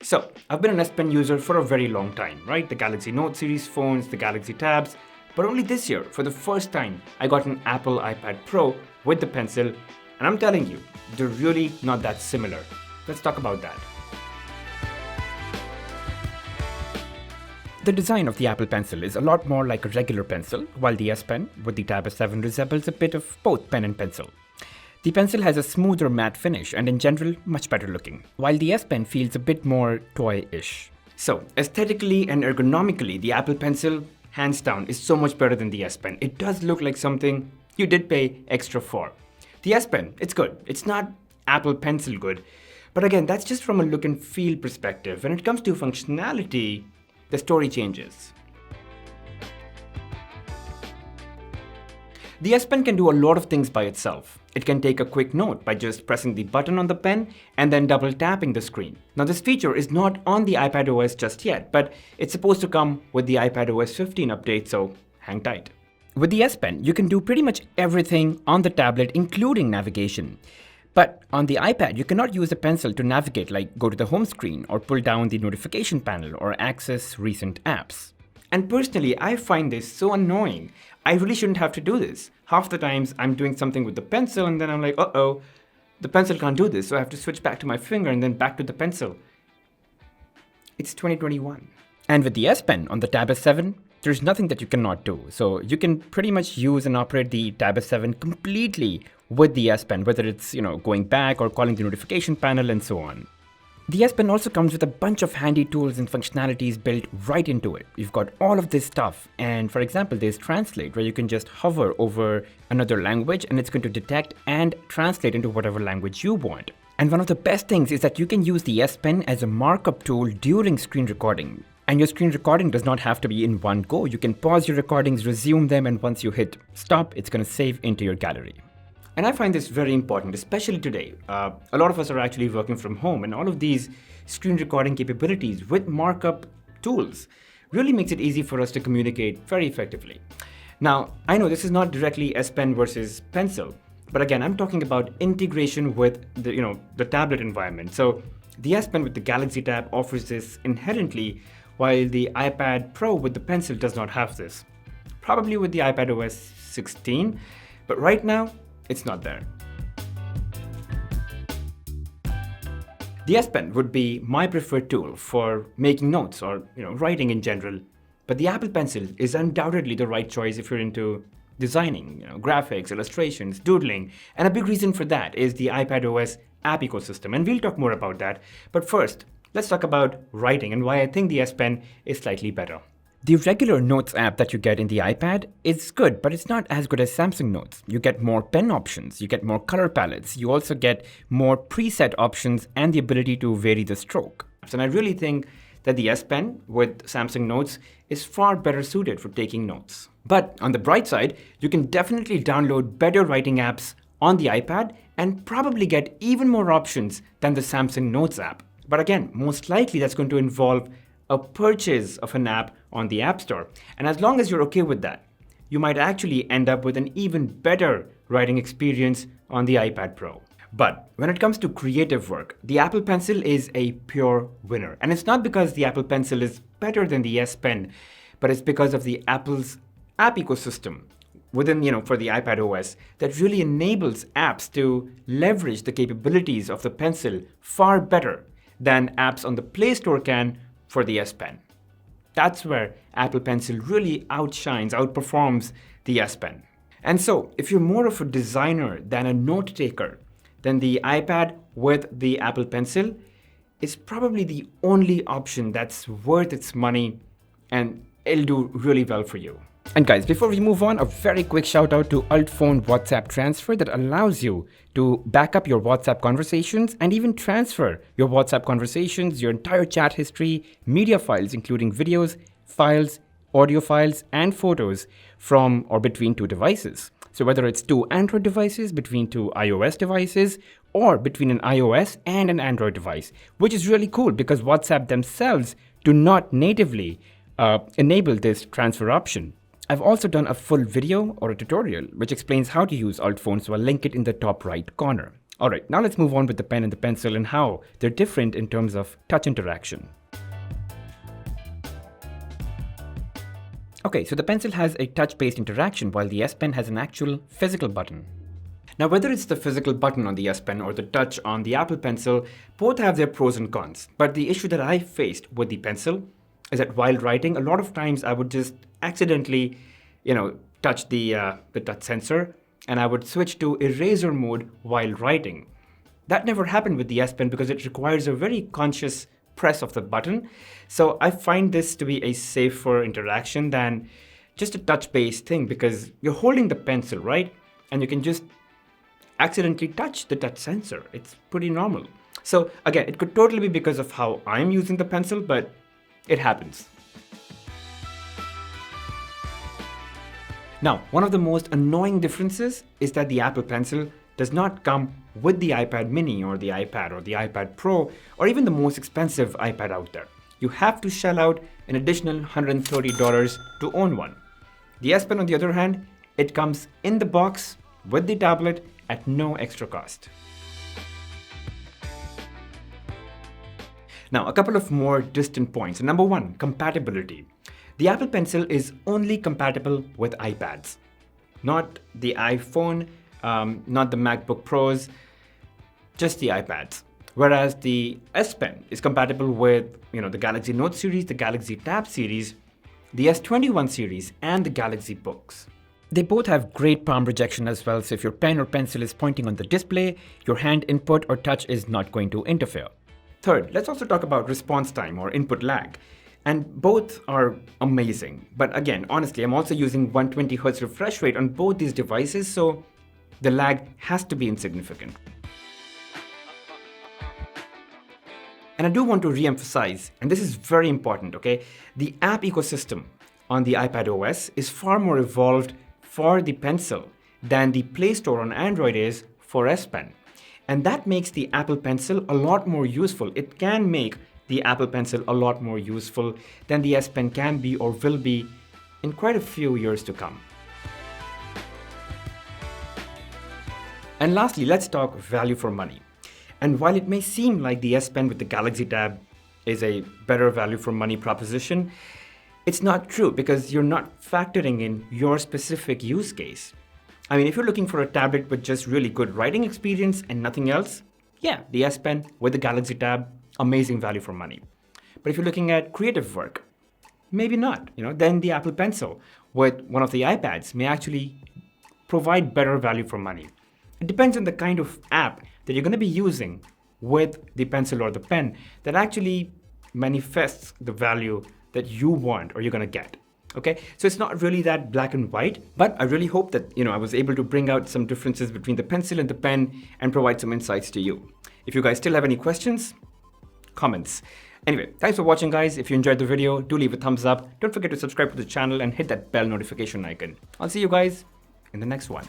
So, I've been an S Pen user for a very long time, right? The Galaxy Note series phones, the Galaxy Tabs, but only this year, for the first time, I got an Apple iPad Pro with the Pencil, and I'm telling you, they're really not that similar. Let's talk about that. The design of the Apple Pencil is a lot more like a regular pencil, while the S Pen with the Tab S7 resembles a bit of both pen and pencil. The pencil has a smoother matte finish and in general much better looking, while the S Pen feels a bit more toy-ish. So aesthetically and ergonomically, the Apple Pencil, hands down, is so much better than the S Pen. It does look like something you did pay extra for. The S Pen, it's good. It's not Apple Pencil good. But again, that's just from a look and feel perspective. When it comes to functionality, the story changes. The S Pen can do a lot of things by itself. It can take a quick note by just pressing the button on the pen and then double tapping the screen. Now this feature is not on the iPadOS just yet, but it's supposed to come with the iPadOS 15 update, so hang tight. With the S Pen, you can do pretty much everything on the tablet, including navigation. But on the iPad, you cannot use the pencil to navigate, like go to the home screen or pull down the notification panel or access recent apps. And personally, I find this so annoying. I really shouldn't have to do this. Half the times I'm doing something with the pencil and then I'm like, uh-oh, the pencil can't do this, so I have to switch back to my finger and then back to the pencil. It's 2021. And with the S Pen on the Tab S7, there's nothing that you cannot do. So you can pretty much use and operate the Tab S7 completely with the S Pen, whether it's, going back or calling the notification panel and so on. The S Pen also comes with a bunch of handy tools and functionalities built right into it. You've got all of this stuff, and for example, there's Translate, where you can just hover over another language and it's going to detect and translate into whatever language you want. And one of the best things is that you can use the S Pen as a markup tool during screen recording. And your screen recording does not have to be in one go. You can pause your recordings, resume them, and once you hit stop, it's going to save into your gallery. And I find this very important, especially today. A lot of us are actually working from home, and all of these screen recording capabilities with markup tools really makes it easy for us to communicate very effectively. Now, I know this is not directly S Pen versus Pencil, but again, I'm talking about integration with the tablet environment. So the S Pen with the Galaxy Tab offers this inherently, while the iPad Pro with the Pencil does not have this. Probably with the iPadOS 16, but right now, it's not there. The S Pen would be my preferred tool for making notes or writing in general, but the Apple Pencil is undoubtedly the right choice if you're into designing, graphics, illustrations, doodling, and a big reason for that is the iPadOS app ecosystem, and we'll talk more about that. But first, let's talk about writing and why I think the S Pen is slightly better. The regular Notes app that you get in the iPad is good, but it's not as good as Samsung Notes. You get more pen options, you get more color palettes, you also get more preset options and the ability to vary the stroke. And I really think that the S Pen with Samsung Notes is far better suited for taking notes. But on the bright side, you can definitely download better writing apps on the iPad and probably get even more options than the Samsung Notes app. But again, most likely that's going to involve a purchase of an app on the App Store. And as long as you're okay with that, you might actually end up with an even better writing experience on the iPad Pro. But when it comes to creative work, the Apple Pencil is a pure winner. And it's not because the Apple Pencil is better than the S Pen, but it's because of the Apple's app ecosystem within, for the iPadOS that really enables apps to leverage the capabilities of the Pencil far better than apps on the Play Store can for the S Pen. That's where Apple Pencil really outperforms the S Pen. And so, if you're more of a designer than a note taker, then the iPad with the Apple Pencil is probably the only option that's worth its money, and it'll do really well for you. And guys, before we move on, a very quick shout out to Ultfone WhatsApp transfer that allows you to back up your WhatsApp conversations and even transfer your WhatsApp conversations, your entire chat history, media files, including videos, files, audio files, and photos from or between two devices. So whether it's two Android devices, between two iOS devices, or between an iOS and an Android device, which is really cool because WhatsApp themselves do not natively enable this transfer option. I've also done a full video or a tutorial which explains how to use Ultfone, so I'll link it in the top right corner. All right, now let's move on with the pen and the pencil and how they're different in terms of touch interaction. Okay, so the pencil has a touch-based interaction while the S Pen has an actual physical button. Now, whether it's the physical button on the S Pen or the touch on the Apple Pencil, both have their pros and cons. But the issue that I faced with the pencil is that while writing, a lot of times I would just accidentally, touch the touch sensor, and I would switch to eraser mode while writing. That never happened with the S Pen because it requires a very conscious press of the button. So I find this to be a safer interaction than just a touch-based thing because you're holding the pencil, right? And you can just accidentally touch the touch sensor. It's pretty normal. So again, it could totally be because of how I'm using the pencil, but it happens. Now, one of the most annoying differences is that the Apple Pencil does not come with the iPad mini or the iPad or the iPad Pro or even the most expensive iPad out there. You have to shell out an additional $130 to own one. The S Pen, on the other hand, it comes in the box with the tablet at no extra cost. Now, a couple of more distant points. Number one, compatibility. The Apple Pencil is only compatible with iPads, not the iPhone, not the MacBook Pros, just the iPads. Whereas the S Pen is compatible with the Galaxy Note series, the Galaxy Tab series, the S21 series, and the Galaxy Books. They both have great palm rejection as well, so if your pen or pencil is pointing on the display, your hand input or touch is not going to interfere. Third, let's also talk about response time or input lag. And both are amazing. But again, honestly, I'm also using 120 Hz refresh rate on both these devices, so the lag has to be insignificant. And I do want to re-emphasize, and this is very important, okay? The app ecosystem on the iPad OS is far more evolved for the Pencil than the Play Store on Android is for S Pen. And that makes the Apple Pencil a lot more useful. It can make the Apple Pencil a lot more useful than the S Pen can be or will be in quite a few years to come. And lastly, let's talk value for money. And while it may seem like the S Pen with the Galaxy Tab is a better value for money proposition, it's not true because you're not factoring in your specific use case. I mean, if you're looking for a tablet with just really good writing experience and nothing else, yeah, the S Pen with the Galaxy Tab, amazing value for money. But if you're looking at creative work, maybe not. Then the Apple Pencil with one of the iPads may actually provide better value for money. It depends on the kind of app that you're going to be using with the pencil or the pen that actually manifests the value that you want or you're going to get. Okay, so it's not really that black and white, but I really hope that I was able to bring out some differences between the pencil and the pen and provide some insights to you. If you guys still have any questions, comments. Anyway, thanks for watching, guys. If you enjoyed the video, do leave a thumbs up. Don't forget to subscribe to the channel and hit that bell notification icon. I'll see you guys in the next one.